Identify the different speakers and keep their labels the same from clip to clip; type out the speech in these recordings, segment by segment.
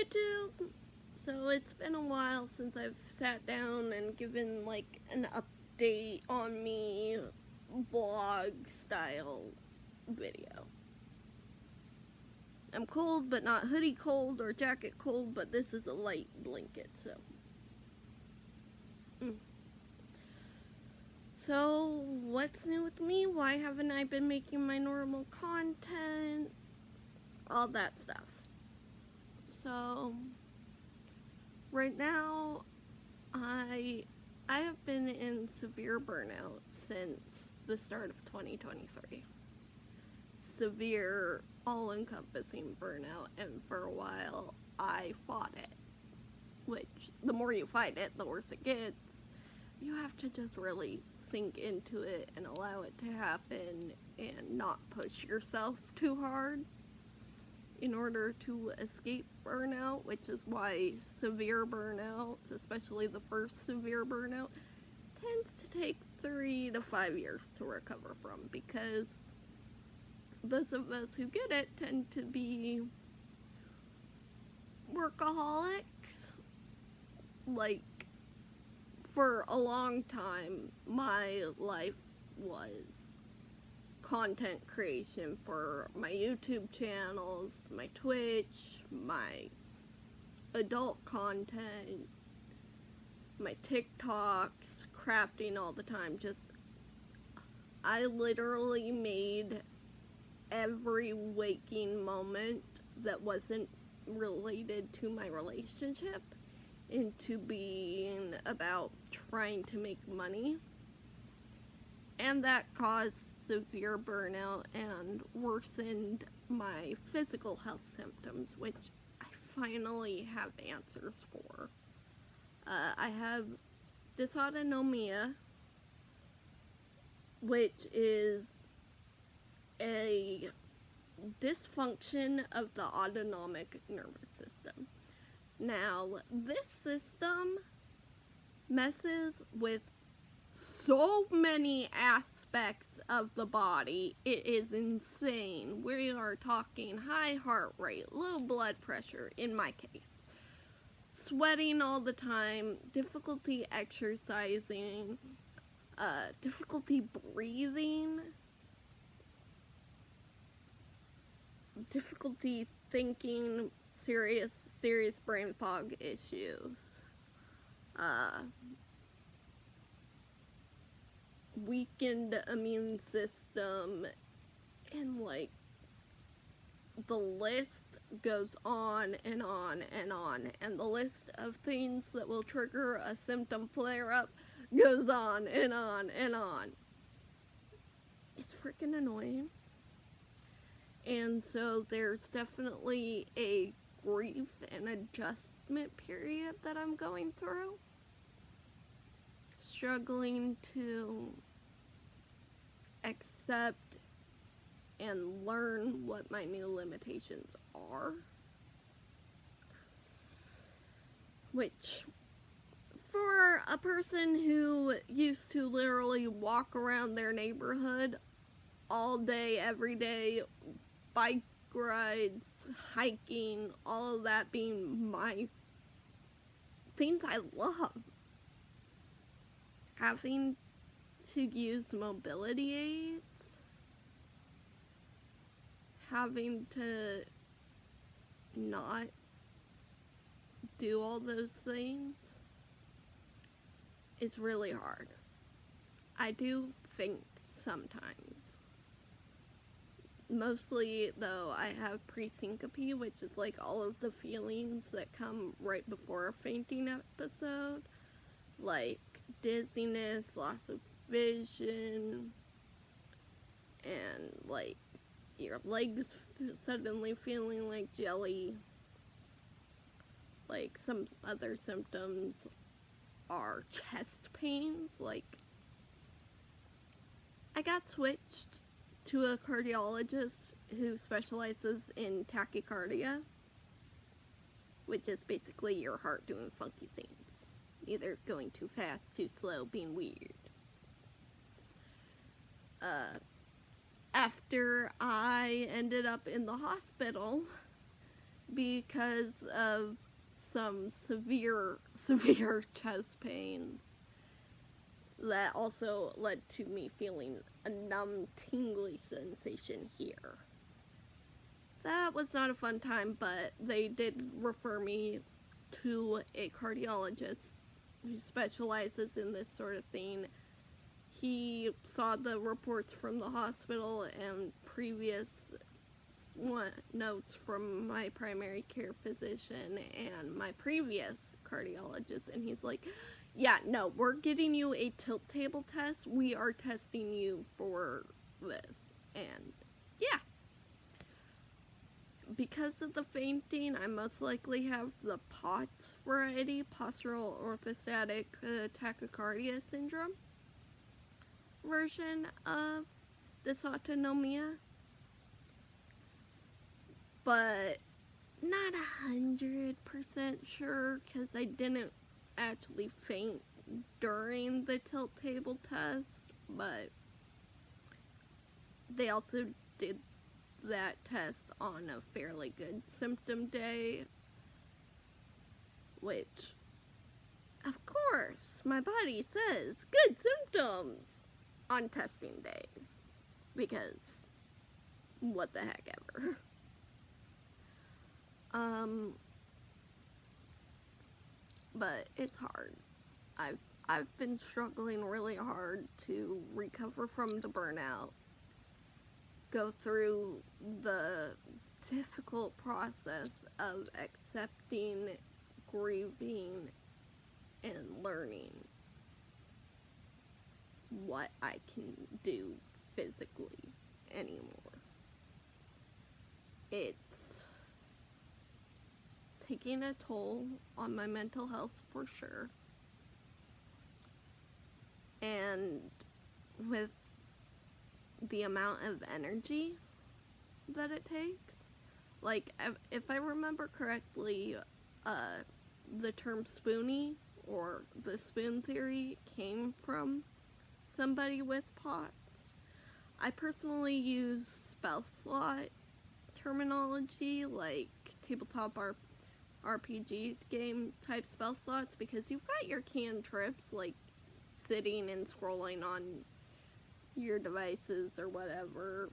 Speaker 1: YouTube! So it's been a while since I've sat down and given like an update on me vlog style video. I'm cold, but not hoodie cold or jacket cold, but this is a light blanket, so. So, what's new with me? Why haven't I been making my normal content? All that stuff. So, right now, I have been in severe burnout since the start of 2023. Severe, all-encompassing burnout, and for a while, I fought it. Which, the more you fight it, the worse it gets. You have to just really sink into it and allow it to happen and not push yourself too hard in order to escape burnout, which is why severe burnouts, especially the first severe burnout, tends to take 3 to 5 years to recover from, because those of us who get it tend to be workaholics. Like, for a long time, my life was content creation for my YouTube channels, my Twitch, my adult content, my TikToks, crafting all the time. I literally made every waking moment that wasn't related to my relationship into being about trying to make money, and that caused severe burnout and worsened my physical health symptoms, which I finally have answers for. I have dysautonomia, which is a dysfunction of the autonomic nervous system. Now, this system messes with so many aspects of the body. It is insane. We are talking high heart rate, low blood pressure, in my case, sweating all the time, difficulty exercising, difficulty breathing, difficulty thinking, serious brain fog issues, weakened immune system, and like the list goes on and on and on, and the list of things that will trigger a symptom flare up goes on and on and on. It's freaking annoying. And so there's definitely a grief and adjustment period that I'm going through. Struggling to accept and learn what my new limitations are. Which, for a person who used to literally walk around their neighborhood all day, every day, bike rides, hiking, all of that being my things I love. Having to use mobility aids, having to not do all those things is really hard. I do faint sometimes. Mostly, though, I have presyncope, which is like all of the feelings that come right before a fainting episode, like dizziness, loss of vision, and like your legs suddenly feeling like jelly. Like, some other symptoms are chest pains. Like, I got switched to a cardiologist who specializes in tachycardia, which is basically your heart doing funky things, either going too fast, too slow, being weird. After I ended up in the hospital, because of some severe chest pains that also led to me feeling a numb, tingly sensation here. That was not a fun time, but they did refer me to a cardiologist who specializes in this sort of thing. He saw the reports from the hospital and previous notes from my primary care physician and my previous cardiologist, and he's like, yeah, no, we're getting you a tilt table test. We are testing you for this. And yeah, because of the fainting, I most likely have the POTS variety, postural orthostatic tachycardia syndrome version of dysautonomia, but not 100% sure because I didn't actually faint during the tilt table test, but they also did that test on a fairly good symptom day, which, of course, my body says good symptoms on testing days, because what the heck ever. But it's hard. I've been struggling really hard to recover from the burnout, go through the difficult process of accepting, grieving, and learning what I can do physically anymore. It's taking a toll on my mental health for sure. And with the amount of energy that it takes, like, if I remember correctly, the term spoonie, or the spoon theory, came from somebody with POTS. I personally use spell slot terminology, like tabletop RPG game type spell slots, because you've got your cantrips, like sitting and scrolling on your devices or whatever.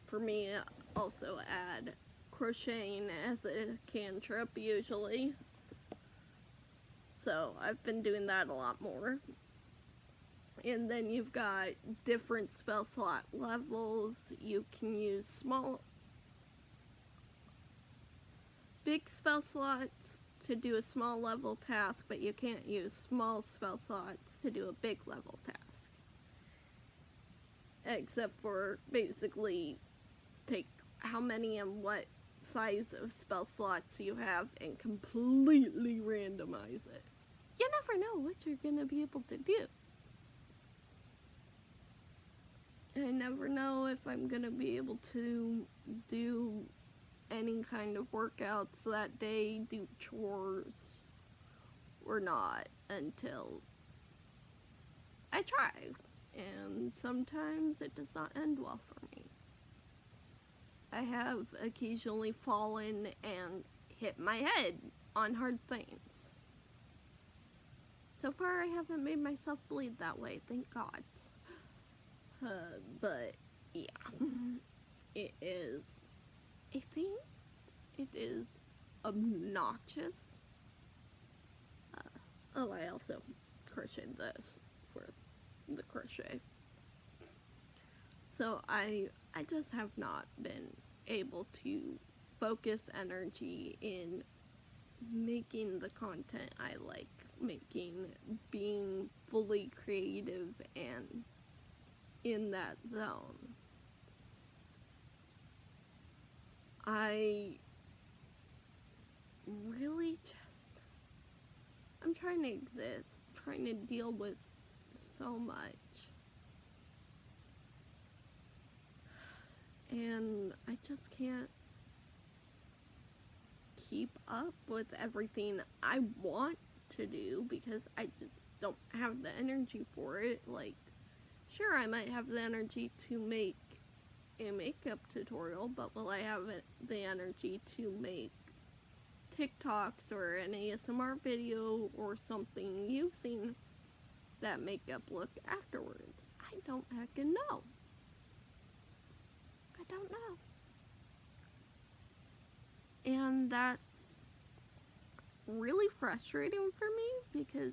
Speaker 1: For me, also add crocheting as a cantrip usually. So I've been doing that a lot more. And then you've got different spell slot levels. You can use big spell slots to do a small level task, but you can't use small spell slots to do a big level task. Except for basically take how many and what size of spell slots you have and completely randomize it. You never know what you're going to be able to do. I never know if I'm going to be able to do any kind of workouts that day, do chores or not, until I try. And sometimes it does not end well for me. I have occasionally fallen and hit my head on hard things. So far, I haven't made myself bleed that way, thank God. But, yeah. It is, I think, it is obnoxious. I also crocheted this for the crochet. So I just have not been able to focus energy in making the content I like making, being fully creative and in that zone. I really I'm trying to exist, trying to deal with so much. And I just can't keep up with everything I want to do because I just don't have the energy for it. Like, sure, I might have the energy to make a makeup tutorial, but will I have the energy to make TikToks or an ASMR video or something you've seen that makeup look afterwards? I don't heckin' know. I don't know. And that's really frustrating for me because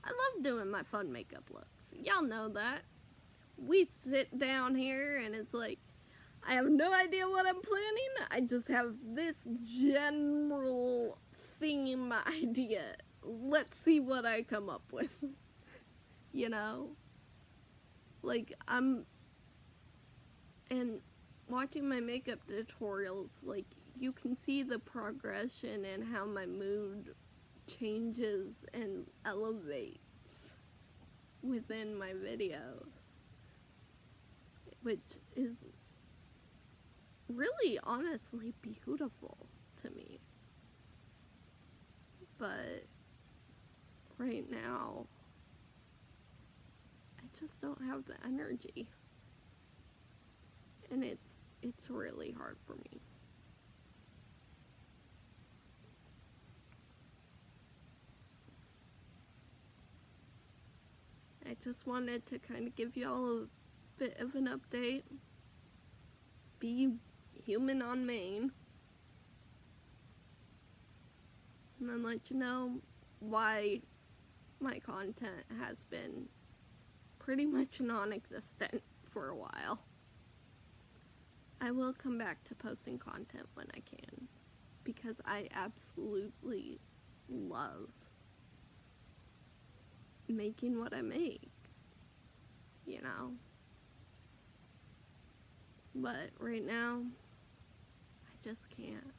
Speaker 1: I love doing my fun makeup looks. Y'all know that. We sit down here and it's like, I have no idea what I'm planning. I just have this general theme idea. Let's see what I come up with. You know? Like, and watching my makeup tutorials, like, you can see the progression and how my mood changes and elevates within my videos, which is really honestly beautiful to me. But right now, I just don't have the energy, and it's really hard for me. I just wanted to kind of give y'all a bit of an update. Be human on Maine. And then let you know why my content has been pretty much non-existent for a while. I will come back to posting content when I can, because I absolutely love making what I make, you know. But right now, I just can't.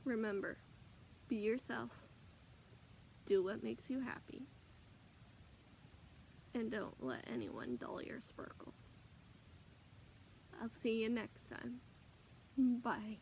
Speaker 1: Remember, be yourself, do what makes you happy, and don't let anyone dull your sparkle. I'll see you next time. Bye.